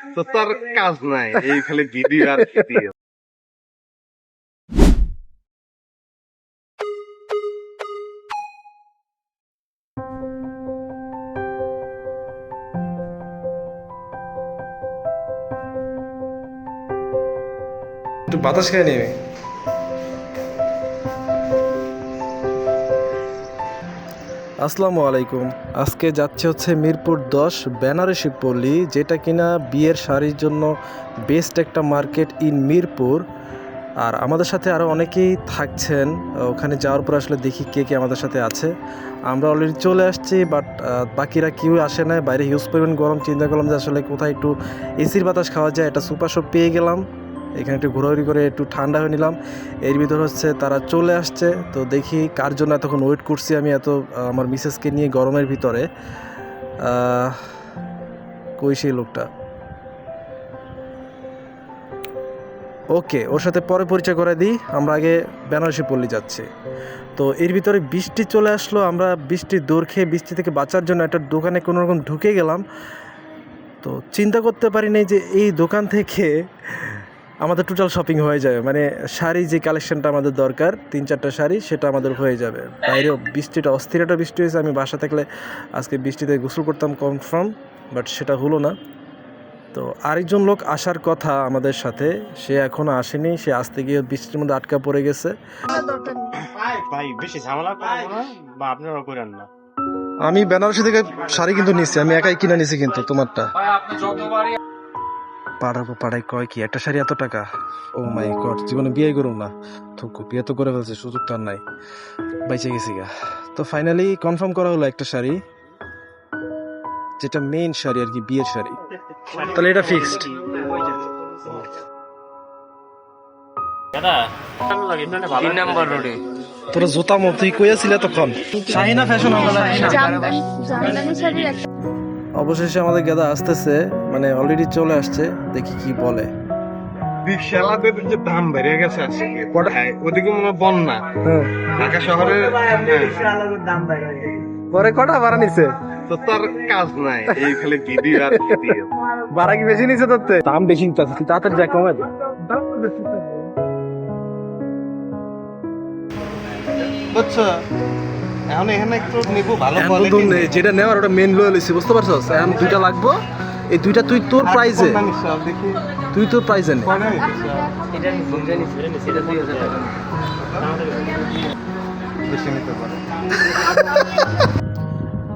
তো তার কাজ নাই, এই খালি ভিডিও আর ভিডিও। একটু বাতাস খেয়ে নিবি। আসসালামু আলাইকুম। আজকে যাচ্ছে হচ্ছে মিরপুর 10 বেনারসি পল্লী, যেটা কিনা বিয়ের শাড়ির জন্য বেস্ট একটা মার্কেট ইন মিরপুর। আর আমাদের সাথে আরও অনেকেই থাকছেন। ওখানে যাওয়ার পর আসলে দেখি কে কে আমাদের সাথে আছে। আমরা অলরেডি চলে আসছি, বাট বাকিরা কেউ আসে না। বাইরে হিউজ পরিমাণ গরম, চিন্তা করলাম যে আসলে কোথায় একটু এসির বাতাস খাওয়া যায়। একটা সুপার শপ পেয়ে গেলাম, এখানে একটু ঘোরাঘুরি করে একটু ঠান্ডা হয়ে নিলাম। এর ভিতর হচ্ছে তারা চলে আসছে, তো দেখি কার জন্য এতক্ষণ ওয়েট করছি আমি আমার মিসেসকে নিয়ে গরমের ভিতরে। কই সেই লোকটা? ওকে, ওর সাথে পরে পরিচয় করে দিই। আমরা আগে বেনারসি পল্লী যাচ্ছি। তো এর ভিতরে বৃষ্টি চলে আসলো। আমরা বৃষ্টির দৌড় খেয়ে বৃষ্টি থেকে বাঁচার জন্য একটা দোকানে কোনো রকম ঢুকে গেলাম। তো চিন্তা করতে পারি নাই যে এই দোকান থেকে আমাদের টোটাল শপিং হয়ে যাবে। মানে শাড়ি যে কালেকশনটা আমাদের দরকার, 3-4টা শাড়ি, সেটা আমাদের হয়ে যাবে। বাইরেও বৃষ্টিটা অস্থির একটা বৃষ্টি হয়েছে। আমি বাসা থাকলে আজকে বৃষ্টিতে গোসল করতাম কনফার্ম, বাট সেটা হলো না। তো আরেকজন লোক আসার কথা আমাদের সাথে, সে এখনও আসেনি। সে আসতে গিয়ে বৃষ্টির মধ্যে আটকা পড়ে গেছে। ভাই বেশি ঝামেলা করবো না, বা আপনারা করেন না। আমি বেনারসি থেকে শাড়ি কিন্তু নিচ্ছি, আমি একাই কিনে নিছি কিন্তু তোমারটা। পাড়ায় কয় কি একটা শাড়ি এত টাকা? ও মাই গড, জীবনে বিয়ে করুন না। থুকু, বিয়ে তো করে ফেলছে, সুযোগ তো আর নাই, বাইচে গেছি গা। তো ফাইনালি কনফার্ম করা হলো একটা শাড়ি, যেটা মেইন শাড়ি আর কি, বিয়ের শাড়ি। তাহলে এটা ফিক্সড। তোরা জোতা মত তুই কইয়াছিল তখন শাহিনা ফ্যাশন অবশেষে আমাদের গেদা আসতেছে, মানে অলরেডি চলে আসছে। দেখি কি বলে। রিক্সাওয়ালাদের যে দাম বেড়ে গেছে আজকে, ওদিকে মনে হয় বন্যা। ঢাকা শহরে পরে কটা ভাড়া নিছে? তো তার কাজ নাই, এই খালি ভিডিও আর ভিডিও। ভাড়া কি বেশি নিছে? তোর দাম বেশি নিতেছে, তুই তাড়াতাড়ি যা, কমে দে। বুঝছো, এখন এখানে একটু নিবো ভালো এখন কোয়ালিটি। বন্ধু যেটা নেওয়ার ওটা মেন লয়ে লইছি, বুঝতে পারছস? এখন দুইটা লাগবো, এই দুইটা তুই তোর প্রাইজে, দেখি তুই তোর প্রাইজে নে। বেশি নিতে পারে।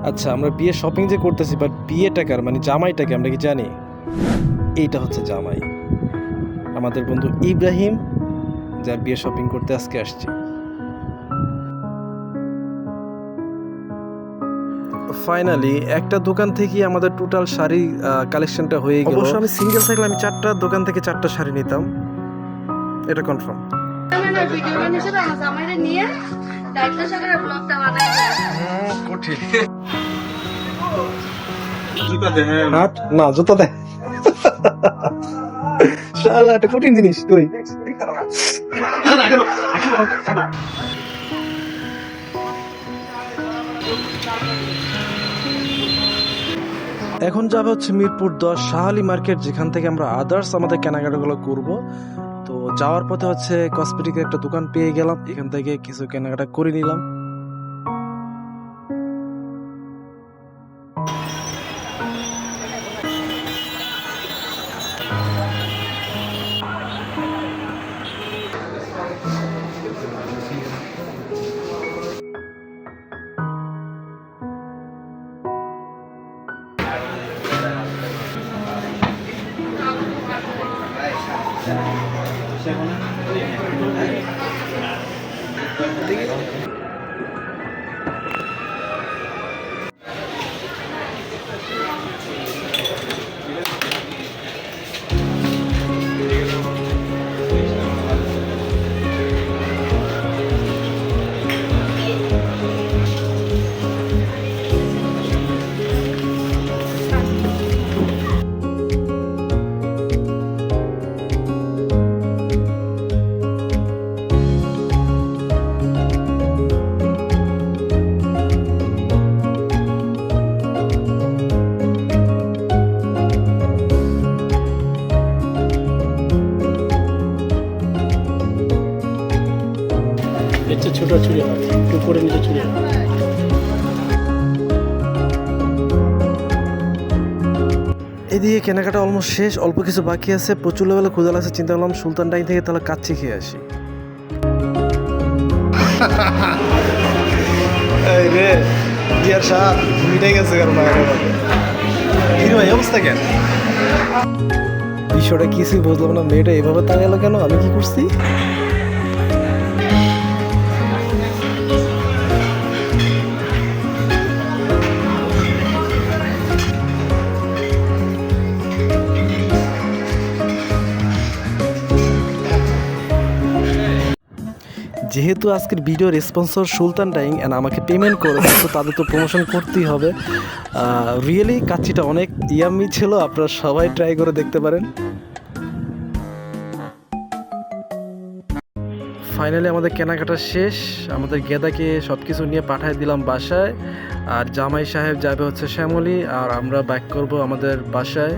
আচ্ছা, আমরা বিয়ে শপিং যে করতেছি, বাট বিয়েটাকার মানে জামাইটাকে আমরা কি জানি? এইটা হচ্ছে জামাই, আমাদের বন্ধু ইব্রাহিম, যার বিয়ে শপিং করতে আজকে আসছি। ফাইনালি একটা দোকান থেকে আমাদের টোটাল শাড়ি কালেকশনটা হয়ে গেল। অবশ্য আমি সিঙ্গেল থাকলে আমি 4টা দোকান থেকে 4টা শাড়ি নিতাম, এটা কনফার্ম। কঠিন জুতা দে, হ্যাঁ। হাত না, জুতা দে। শালা এটা কঠিন জিনিস তুই। এখন যাবে হচ্ছে মিরপুর 10 শাহালি মার্কেট, যেখান থেকে আমরা আদার্স আমাদের কেনাকাটাগুলো করব। তো যাওয়ার পথে হচ্ছে কসমেটিকের একটা দোকান পেয়ে গেলাম, এখান থেকে কিছু কেনাকাটা করে নিলাম। এদিকে কেনাকাটা অলমোস্ট শেষ, অল্প কিছু বাকি আছে, প্রচুর লেভেলে ক্ষুধা লাগছে। চিন্তা করলাম সুলতান ডাইন থেকে তাহলে কাচ্চি খেয়ে আসি। এই রে বিয়ার স্বাদ মিটাই গেছে কারণ ভাই অবস্থা কেন? বিষয়টা কিছুই বুঝলাম না, মেয়েটা এভাবে তাকালো কেন, আমি কি করছি? যেহেতু আজকের ভিডিওর স্পন্সর সুলতান ডাইং অ্যান্ড আমাকে পেমেন্ট করেছে, তো তাদের তো প্রমোশন করতেই হবে। রিয়েলি কাচ্চিটা অনেক ইয়াম্মি ছিল, আপনারা সবাই ট্রাই করে দেখতে পারেন। ফাইনালি আমাদের কেনাকাটা শেষ, আমাদের গেদাকে সব কিছু নিয়ে পাঠিয়ে দিলাম বাসায়, আর জামাই সাহেব যাবে হচ্ছে শ্যামলী, আর আমরা ব্যাক করব আমাদের বাসায়।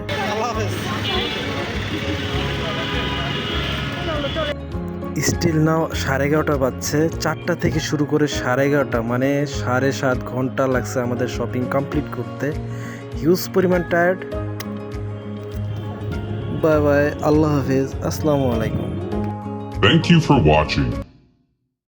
স্টিল নাও 11:30 বাজছে, 4টা থেকে শুরু করে 11:30, মানে 7.5 ঘন্টা লাগছে আমাদের শপিং কমপ্লিট করতে। হিউজ পরিমাণ টায়ার্ড। বাই বাই, আল্লাহ হাফেজ, আসসালামু আলাইকুম। Thank you for watching.